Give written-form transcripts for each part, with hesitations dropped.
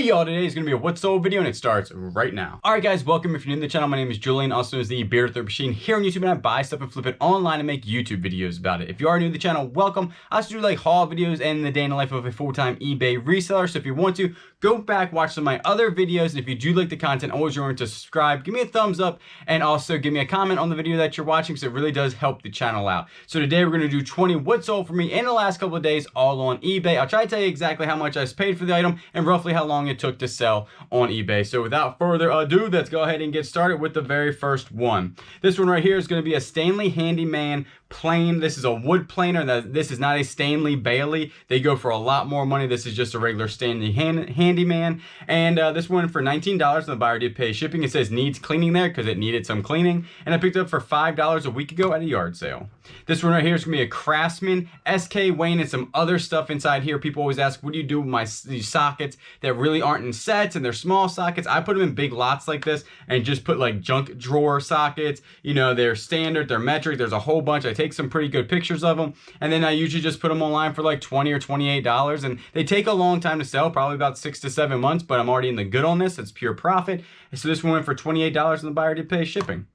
Hey y'all, today is going to be a What's Sold video and it starts right now. Alright guys, welcome. If you're new to the channel, my name is Julian, also known as the Bearded Thrift Machine here on YouTube, and I buy stuff and flip it online and make YouTube videos about it. If you are new to the channel, welcome. I also do like haul videos and the day in the life of a full-time eBay reseller, so if you want to, go back, watch some of my other videos, and if you do like the content, always remember to subscribe, give me a thumbs up, and also give me a comment on the video that you're watching, because it really does help the channel out. So today we're going to do 20 What's Sold for me in the last couple of days, all on eBay. I'll try to tell you exactly how much I paid for the item and roughly how long it took to sell on eBay. So without further ado, let's go ahead and get started with the very first one. This one right here is going to be a Stanley Handyman plane. This is a wood planer. This is not a Stanley Bailey. They go for a lot more money. This is just a regular Stanley Handyman. And this one for $19, and the buyer did pay shipping. It says needs cleaning there because it needed some cleaning. And I picked it up for $5 a week ago at a yard sale. This one right here is going to be a Craftsman SK Wayne and some other stuff inside here. People always ask, what do you do with these sockets that really aren't in sets and they're small sockets? I put them in big lots like this and just put like junk drawer sockets. You know, they're standard, they're metric. There's a whole bunch. I take some pretty good pictures of them, and then I usually just put them online for like $20 or $28, and they take a long time to sell, probably about 6 to 7 months, but I'm already in the good on this. It's pure profit. And so this one went for $28 and the buyer did pay shipping.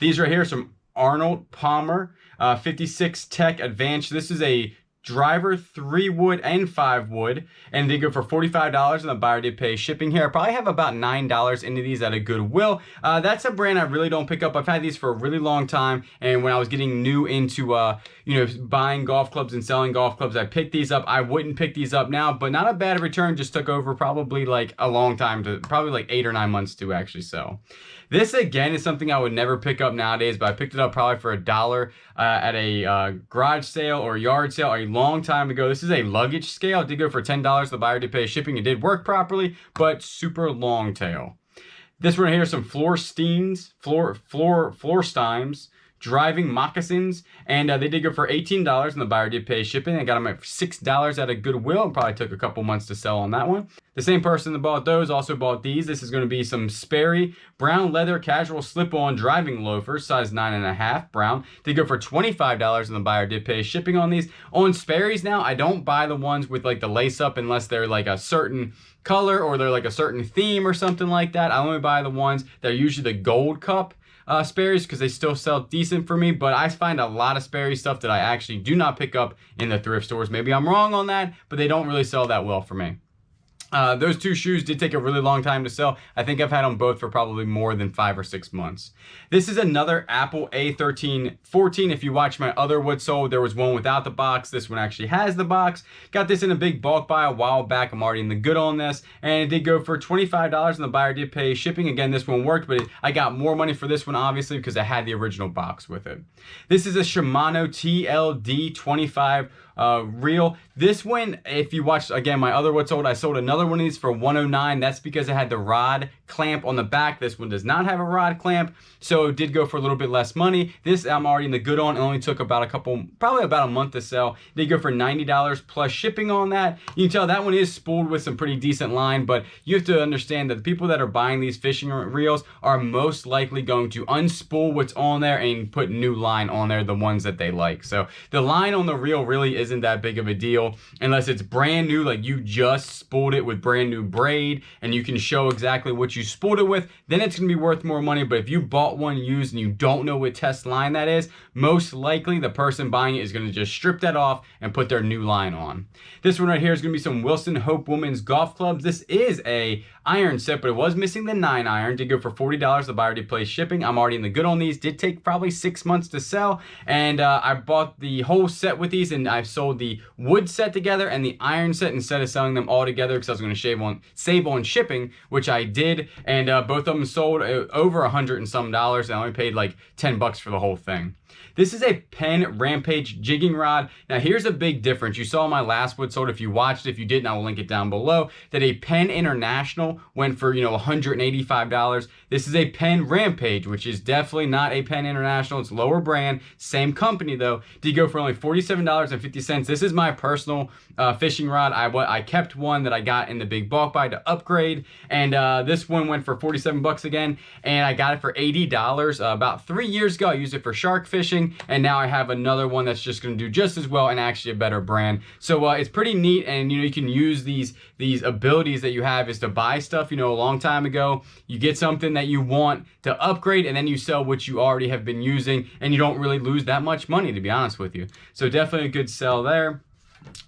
These right here are some Arnold Palmer 56 Tech Advanced. This is a driver 3 wood and 5 wood, and they go for $45, and the buyer did pay shipping here. I probably have about $9 into these at a Goodwill. That's a brand I really don't pick up. I've had these for a really long time, and when I was getting new into buying golf clubs and selling golf clubs, I picked these up. I wouldn't pick these up now, but not a bad return. Just took over probably like a long time, to probably like 8 or 9 months to actually sell. This again is something I would never pick up nowadays, but I picked it up probably for $1 at a garage sale or yard sale a long time ago. This is a luggage scale. It did go for $10. The buyer did pay shipping. It did work properly, but super long tail. This one here is some Floorsteins driving moccasins, and they did go for $18, and the buyer did pay shipping. I got them at $6 at a Goodwill, and probably took a couple months to sell on that one. The same person that bought those also bought these. This is going to be some Sperry brown leather casual slip-on driving loafers, size 9.5 brown. They go for $25, and the buyer did pay shipping on these. On Sperry's now, I don't buy the ones with like the lace up unless they're like a certain color or they're like a certain theme or something like that. I only buy the ones that are usually the gold cup Sperry's, because they still sell decent for me, but I find a lot of Sperry stuff that I actually do not pick up in the thrift stores. Maybe I'm wrong on that, but they don't really sell that well for me. Those two shoes did take a really long time to sell. I think I've had them both for probably more than 5 or 6 months. This is another Apple A13-14. If you watch my other What's Sold, there was one without the box. This one actually has the box. Got this in a big bulk buy a while back. I'm already in the good on this. And it did go for $25, and the buyer did pay shipping. Again, this one worked, but I got more money for this one, obviously, because I had the original box with it. This is a Shimano TLD25 reel. This one, if you watch again my other What's Sold, I sold another one of these for $109. That's because it had the rod clamp on the back. This one does not have a rod clamp, so it did go for a little bit less money. This I'm already in the good on. It only took about probably about a month to sell. It did go for $90 plus shipping on that. You can tell that one is spooled with some pretty decent line, but you have to understand that the people that are buying these fishing reels are most likely going to unspool what's on there and put new line on there, the ones that they like. So the line on the reel really isn't that big of a deal unless it's brand new, like you just spooled it with brand new braid and you can show exactly what you spooled it with. Then it's gonna be worth more money. But if you bought one used and you don't know what test line that is, most likely the person buying it is gonna just strip that off and put their new line on. This one right here is gonna be some Wilson Hope Women's Golf Clubs. This is a iron set, but it was missing the 9 iron. Did go for $40. The buyer did pay shipping. I'm already in the good on these. Did take probably 6 months to sell, and I bought the whole set with these, and I've sold the wood set together and the iron set instead of selling them all together, because I was going to save on shipping, which I did, and both of them sold over $100 and some dollars, and I only paid like $10 for the whole thing. This is a Penn Rampage jigging rod. Now here's a big difference. You saw my last What's Sold. If you watched it, if you didn't, I will link it down below, that a Penn International went for, $185. This is a Penn Rampage, which is definitely not a Penn International. It's lower brand, same company though. Did go for only $47.50, cents. This is my personal fishing rod. I kept one that I got in the big bulk buy to upgrade, and this one went for 47 bucks again, and I got it for $80 about 3 years ago. I used it for shark fishing, and now I have another one that's just going to do just as well and actually a better brand. So it's pretty neat, and you can use these abilities that you have is to buy stuff a long time ago. You get something that you want to upgrade, and then you sell what you already have been using, and you don't really lose that much money, to be honest with you. So definitely a good sell there.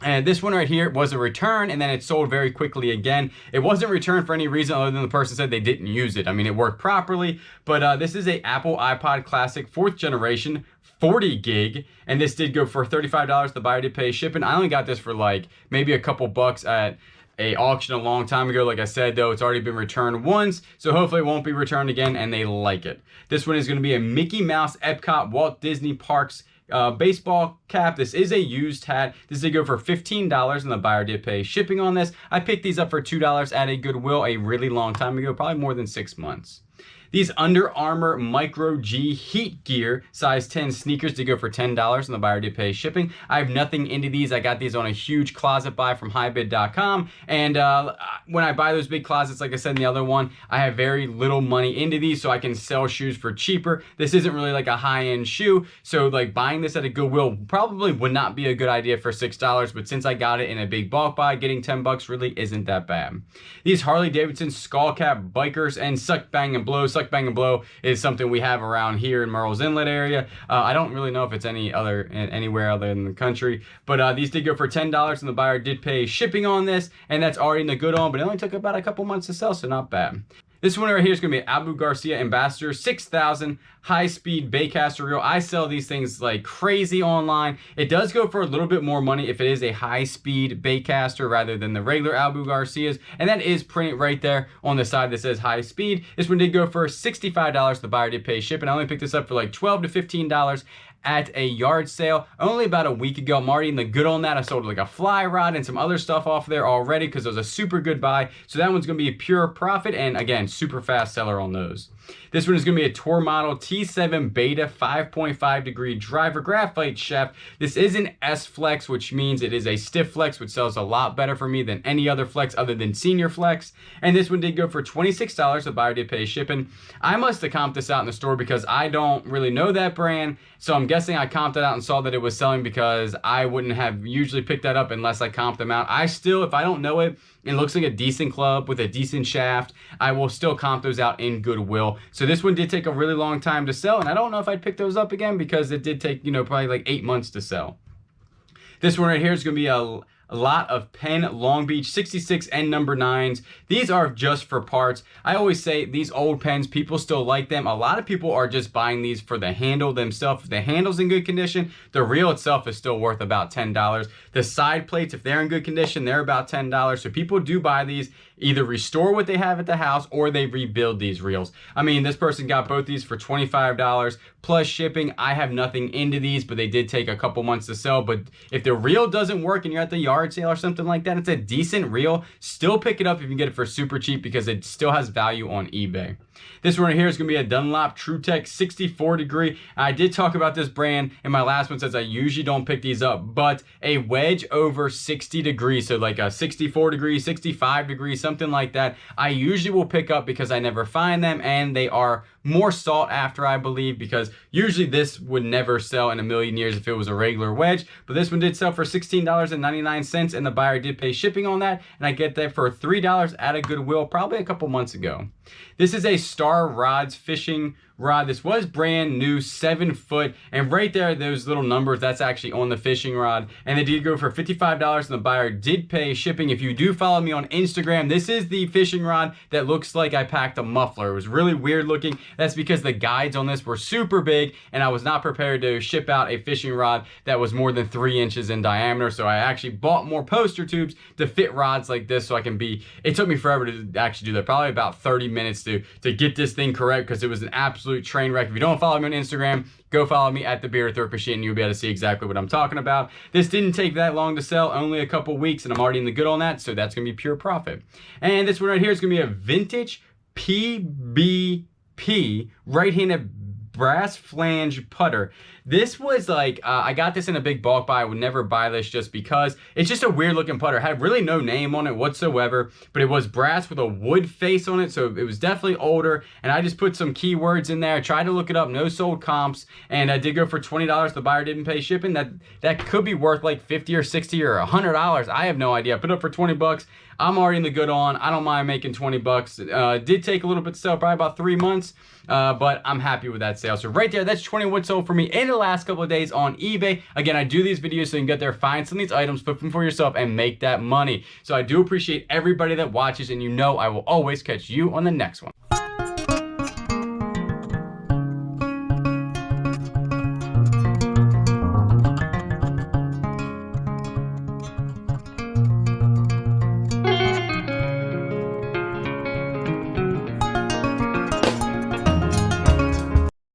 And this one right here was a return, and then it sold very quickly again. It wasn't returned for any reason other than the person said they didn't use it. I mean, it worked properly, but this is a Apple iPod Classic 4th generation 40 gig, and this did go for $35. The buyer did pay shipping. I only got this for like maybe a couple bucks at a auction a long time ago. Like I said, though, it's already been returned once, so hopefully it won't be returned again, and they like it. This one is going to be a Mickey Mouse Epcot Walt Disney Parks baseball cap. This is a used hat. This did go for $15, and the buyer did pay shipping on this. I picked these up for $2 at a Goodwill a really long time ago, probably more than 6 months. These Under Armour Micro G Heat Gear size 10 sneakers did go for $10, and the buyer did pay shipping. I have nothing into these. I got these on a huge closet buy from highbid.com, and when I buy those big closets, like I said in the other one, I have very little money into these, so I can sell shoes for cheaper. This isn't really like a high-end shoe, so like buying this at a Goodwill probably would not be a good idea for $6, but since I got it in a big bulk buy, getting 10 bucks really isn't that bad. These Harley Davidson Skull Cap Bikers and Suck Bang and Blow. Suck Bang and Blow is something we have around here in Murrells Inlet area. I don't really know if it's anywhere other in the country, but these did go for $10, and the buyer did pay shipping on this, and that's already in the good on, but it only took about a couple months to sell, so not bad. This one right here is going to be Abu Garcia Ambassador 6000 high-speed baitcaster reel. I sell these things like crazy online. It does go for a little bit more money if it is a high-speed baitcaster rather than the regular Abu Garcias, and that is printed right there on the side that says high speed. This one did go for $65. The buyer did pay shipping. I only picked this up for like $12 to $15 at a yard sale only about a week ago. I'm already in the good on that. I sold like a fly rod and some other stuff off there already because it was a super good buy. So that one's going to be a pure profit, and again, super fast seller on those. This one is going to be a Tour Model T7 Beta 5.5 degree driver graphite shaft. This is an S Flex, which means it is a stiff flex, which sells a lot better for me than any other flex other than Senior Flex. And this one did go for $26. The buyer did pay shipping. I must have comped this out in the store because I don't really know that brand. So I'm guessing I comped it out and saw that it was selling because I wouldn't have usually picked that up unless I comped them out. I still, if I don't know it, it looks like a decent club with a decent shaft, I will still comp those out in Goodwill. So this one did take a really long time to sell, and I don't know if I'd pick those up again because it did take, probably like 8 months to sell. This one right here is going to be a lot of Penn Long Beach 66 and number 9s. These are just for parts. I always say these old pens, people still like them. A lot of people are just buying these for the handle themselves. If the handle's in good condition, the reel itself is still worth about $10. The side plates, if they're in good condition, they're about $10. So people do buy these, either restore what they have at the house or they rebuild these reels. I mean, this person got both these for $25 plus shipping. I have nothing into these, but they did take a couple months to sell. But if the reel doesn't work and you're at the yard sale or something like that, it's a decent reel. Still pick it up if you can get it for super cheap because it still has value on eBay. This one right here is going to be a Dunlop TrueTech 64 degree. I did talk about this brand in my last one, since I usually don't pick these up, but a wedge over 60 degrees, so like a 64 degree, 65 degrees, something like that, I usually will pick up because I never find them, and they are more sought after, I believe, because usually this would never sell in a million years if it was a regular wedge, but this one did sell for $16.99, and the buyer did pay shipping on that, and I get that for $3 at a Goodwill probably a couple months ago. This is a Star Rods fishing rod. This was brand new, 7 foot, and right there, those little numbers, that's actually on the fishing rod, and it did go for $55, and the buyer did pay shipping. If you do follow me on Instagram, this is the fishing rod that looks like I packed a muffler. It was really weird looking. That's because the guides on this were super big, and I was not prepared to ship out a fishing rod that was more than 3 inches in diameter, so I actually bought more poster tubes to fit rods like this so I can be, it took me forever to actually do that, probably about 30 minutes to get this thing correct, because it was an absolute train wreck. If you don't follow me on Instagram, go follow me at the Bearded Thrift Machine, and you'll be able to see exactly what I'm talking about. This didn't take that long to sell, only a couple weeks, and I'm already in the good on that, so that's going to be pure profit. And this one right here is going to be a vintage PBP right-handed brass flange putter. This was like, I got this in a big bulk buy. I would never buy this just because it's just a weird looking putter. It had really no name on it whatsoever, but it was brass with a wood face on it. So it was definitely older. And I just put some keywords in there. I tried to look it up, no sold comps. And I did go for $20. The buyer didn't pay shipping. That could be worth like 50 or 60 or $100. I have no idea. I put it up for 20 bucks. I'm already in the good on. I don't mind making 20 bucks. Did take a little bit to sell, probably about 3 months, but I'm happy with that sale. So right there, that's 20 wood sold for me in the last couple of days on eBay. Again, I do these videos so you can get there, find some of these items, flip them for yourself, and make that money. So I do appreciate everybody that watches, and you know I will always catch you on the next one.